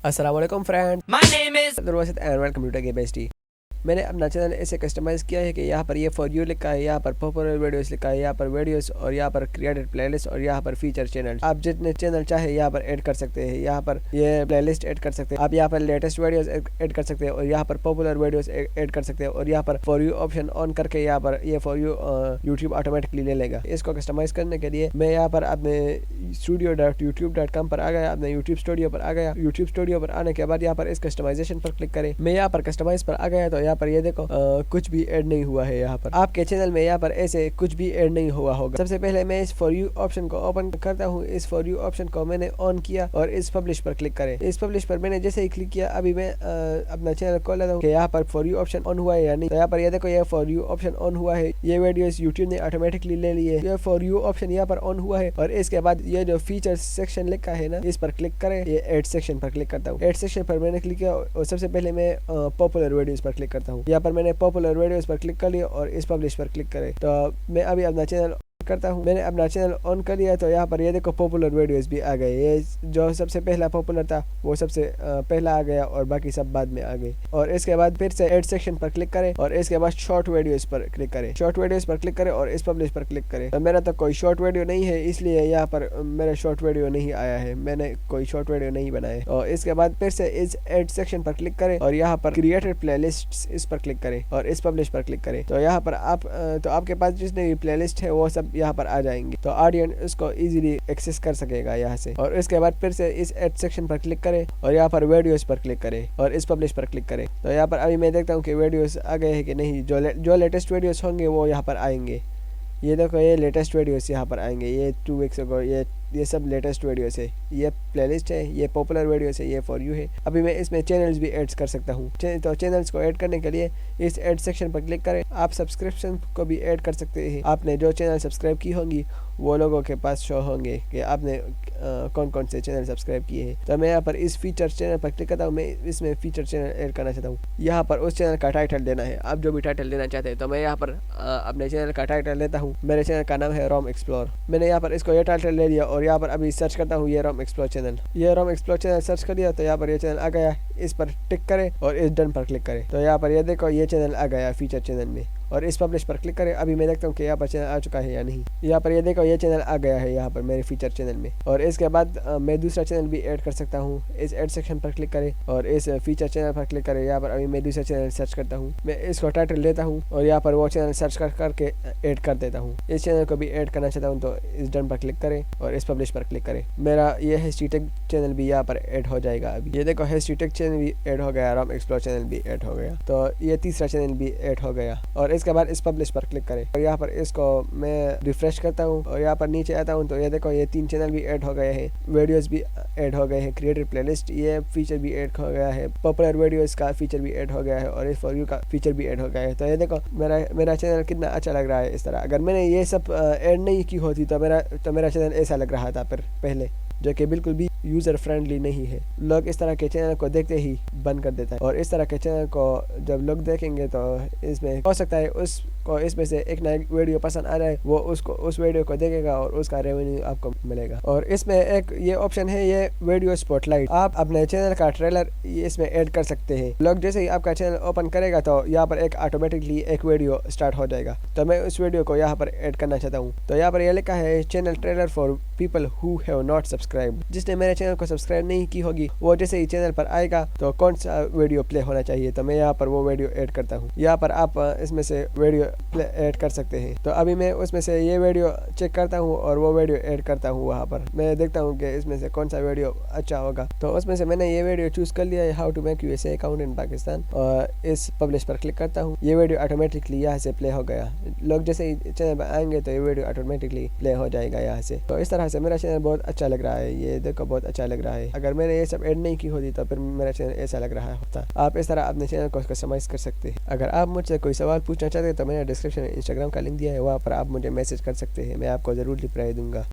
अस्सलाम वालेकुम friend, My name is welcome to computer के बेस्टी। मैंने अपना चैनल ऐसे कस्टमाइज़ किया है कि यहाँ पर ये फॉर यू लिखा है, यहाँ पर पॉपुलर वीडियोस लिखा है, यहाँ पर वीडियोस और यहाँ पर क्रिएटेड प्लेलिस्ट और यहाँ पर फीचर चैनल। आप जितने चैनल चाहे यहाँ पर ऐड कर सकते हैं। यहाँ पर ये प्लेलिस्ट ऐड कर सकते हैं, आप यहाँ पर लेटेस्ट वीडियोस ऐड कर सकते हैं और यहाँ पर पॉपुलर वीडियोस ऐड कर सकते हैं और यहाँ पर फॉर यू ऑप्शन ऑन करके यहाँ पर ये फॉर यू यूट्यूब ऑटोमेटिकली ले लेगा। इसको कस्टमाइज़ करने के लिए मैं यहाँ पर अपने studio.youtube.com पर आ गया, अपने यूट्यूब स्टूडियो पर आ गया। यूट्यूब स्टूडियो पर आने के बाद यहाँ पर इस कस्टमाइजेशन पर क्लिक करें। मैं यहाँ पर कस्टमाइज पर आ गया तो यहाँ पर ये देखो कुछ भी ऐड नहीं हुआ है। यहाँ पर आपके चैनल में यहाँ पर ऐसे कुछ भी ऐड नहीं हुआ होगा। सबसे पहले मैं इस फॉर यू ऑप्शन को ओपन करता हूँ। इस फॉर यू ऑप्शन को मैंने ऑन किया और इस पब्लिश पर क्लिक करें। इस पब्लिश पर मैंने जैसे ही क्लिक किया, अभी मैं अपना चैनल खोल लेता हूँ कि यहाँ पर फॉर यू ऑप्शन ऑन हुआ है या नहीं। तो यहाँ पर ये देखो ये फॉर यू ऑप्शन ऑन हुआ है। ये वीडियोस यूट्यूब ने ऑटोमेटिकली ले लिए। ये फॉर यू ऑप्शन यहाँ पर ऑन हुआ है और इसके बाद ये जो फीचर सेक्शन लिखा है ना, इस पर क्लिक करें। ये एड सेक्शन पर क्लिक करता हूँ। एड सेक्शन पर मैंने क्लिक किया और सबसे पहले मैं पॉपुलर वीडियोस पर क्लिक करता हूँ। यहाँ पर मैंने पॉपुलर वीडियोस पर क्लिक कर लिया और इस पब्लिश पर क्लिक करें। तो मैं अभी अपना चैनल करता हूँ। मैंने अपना चैनल ऑन कर लिया तो यहाँ पर ये देखो पॉपुलर वीडियोस भी आ गए। ये जो सबसे पहला पॉपुलर था वो सबसे पहला आ गया और बाकी सब बाद में आ गए। और इसके बाद फिर से एड सेक्शन पर क्लिक करें और इसके बाद शॉर्ट वीडियोस पर क्लिक करें। शॉर्ट वीडियोस पर क्लिक करें और इस पब्लिश पर क्लिक करें। तो मेरा तो कोई शॉर्ट वीडियो नहीं है, इसलिए यहाँ पर मेरा शॉर्ट वीडियो नहीं आया है। मैंने कोई शॉर्ट वीडियो नहीं बनाया। और इसके बाद फिर से इस एड सेक्शन पर क्लिक करें और यहाँ पर क्रिएटेड प्लेलिस्ट इस पर क्लिक करें और इस पब्लिश पर क्लिक करें। तो यहाँ पर आपके पास जितने भी प्लेलिस्ट है वो सब यहाँ पर आ जाएंगे। तो ऑडियंस इसको इजीली एक्सेस कर सकेगा यहाँ से। और इसके बाद फिर से इस एड सेक्शन पर क्लिक करें और यहाँ पर वीडियोस पर क्लिक करें और इस पब्लिश पर क्लिक करें। तो यहाँ पर अभी मैं देखता हूँ कि वीडियोस आ गए हैं कि नहीं। जो लेटेस्ट वीडियोस होंगे वो यहाँ पर आएंगे। ये देखो ये लेटेस्ट वीडियोस यहाँ पर आएंगे। ये 2 वीक्स अगो ये सब लेटेस्ट वीडियोस है। ये प्लेलिस्ट है, ये पॉपुलर वीडियोस है, ये फॉर यू है। अभी मैं इसमें चैनल्स भी ऐड कर सकता हूँ। तो चैनल्स को ऐड करने के लिए इस ऐड सेक्शन पर क्लिक करें। आप सब्सक्रिप्शन को भी ऐड कर सकते हैं। आपने जो चैनल सब्सक्राइब की होंगी वो लोगों के पास शो होंगे कि आपने कौन कौन से चैनल सब्सक्राइब किए हैं। तो मैं यहाँ पर इस फीचर चैनल पर क्लिक करता हूँ। मैं इसमें फीचर चैनल ऐड करना चाहता हूँ। यहाँ पर उस चैनल का टाइटल देना है। आप जो भी टाइटल देना चाहते हैं तो मैं यहाँ पर अपने चैनल का टाइटल लेता हूँ। मेरे चैनल का नाम है रोम एक्सप्लोर। मैंने यहाँ पर इसको ये टाइटल ले लिया और यहाँ पर अभी सर्च करता हूँ ये रोम एक्सप्लोर चैनल। ये रोम एक्सप्लोर चैनल सर्च कर लिया तो यहाँ पर ये चैनल आ गया। इस पर टिक करें और इस डन पर क्लिक करें। तो यहाँ पर ये देखो ये चैनल आ गया फीचर चैनल में और इस पब्लिश पर क्लिक करें। अभी मैं देखता हूँ कि यहाँ पर चैनल आ चुका है या नहीं। यहाँ पर ये देखो ये चैनल आ गया है यहाँ पर मेरे फीचर चैनल में। और इसके बाद मैं दूसरा चैनल भी ऐड कर सकता हूँ। इस ऐड सेक्शन पर क्लिक करें और इस फीचर चैनल पर क्लिक करें। यहाँ पर अभी मैं दूसरा चैनल सर्च करता हूँ। मैं इसको टाइटल लेता हूँ और यहाँ पर वो चैनल सर्च करके ऐड कर देता हूँ। इस चैनल को भी ऐड करना चाहता हूँ तो इस डन पर क्लिक करें और इस पब्लिश पर क्लिक करें। मेरा ये हिस्ट्री टेक चैनल भी यहाँ पर ऐड हो जाएगा। अभी ये देखो हिस्ट्री टेक चैनल भी ऐड हो गया, रोम एक्सप्लोर चैनल भी ऐड हो गया। तो ये तीसरा चैनल भी ऐड हो गया। और इसके बाद इस पब्लिश पर क्लिक करें और यहाँ पर इसको मैं रिफ्रेश करता हूँ और यहाँ पर नीचे आता हूँ तो ये देखो ये 3 चैनल भी ऐड हो गए हैं। वीडियोस भी ऐड हो गए हैं। क्रिएटेड प्लेलिस्ट ये फीचर भी ऐड हो गया है। पॉपुलर वीडियोस का फीचर भी ऐड हो गया है और इस फॉर यू का फीचर भी ऐड हो गया है। तो ये देखो मेरा चैनल कितना अच्छा लग रहा है इस तरह। अगर मैंने ये सब ऐड नहीं की होती तो मेरा चैनल ऐसा लग रहा था पहले, जो कि बिल्कुल भी यूज़र फ्रेंडली नहीं है। लोग इस तरह के चैनल को देखते ही बंद कर देता है और इस तरह के चैनल को जब लोग देखेंगे तो इसमें हो सकता है उसको इसमें से एक नया वीडियो पसंद आ जाए, वो उस वीडियो को देखेगा और उसका रेवेन्यू आपको मिलेगा। और इसमें एक ये ऑप्शन है ये वीडियो स्पॉटलाइट। आप अपने चैनल का ट्रेलर इसमें ऐड कर सकते हैं। लोग जैसे ही आपका चैनल ओपन करेगा तो यहाँ पर एक ऑटोमेटिकली एक वीडियो स्टार्ट हो जाएगा। तो मैं उस वीडियो को यहाँ पर ऐड करना चाहता हूँ। तो यहाँ पर यह लिखा है channel trailer for people who have not subscribe. जिसने मेरे चैनल को सब्सक्राइब नहीं की होगी वो जैसे ही चैनल पर आएगा तो कौन सा वीडियो प्ले होना चाहिए तो मैं यहाँ पर वो वीडियो ऐड करता हूँ। यहाँ पर आप इसमें से वीडियो प्ले ऐड कर सकते हैं। तो अभी मैं उसमें से ये वीडियो चेक करता हूँ और वो वीडियो ऐड करता हूँ। वहाँ पर मैं देखता हूँ कि इसमें से कौन सा वीडियो अच्छा होगा। तो उसमें से मैंने ये वीडियो चूज कर लिया है, how to make USA account in Pakistan. और इस पब्लिश पर क्लिक करता हूँ। ये वीडियो ऑटोमेटिकली यहाँ से प्ले हो गया। लोग जैसे ही चैनल पर आएंगे तो ये वीडियो ऑटोमेटिकली प्ले हो जाएगा यहाँ से। तो इस तरह से मेरा चैनल बहुत अच्छा लग रहा है। ये देखो बहुत अच्छा लग रहा है। अगर मैंने ये सब ऐड नहीं की होती तो फिर मेरा चैनल ऐसा लग रहा होता। आप इस तरह अपने चैनल को कस्टमाइज कर सकते हैं। अगर आप मुझसे कोई सवाल पूछना चाहते हैं तो मैंने डिस्क्रिप्शन में इंस्टाग्राम का लिंक दिया है, वहाँ पर आप मुझे मैसेज कर सकते हैं। मैं आपको ज़रूर रिप्लाई दूंगा।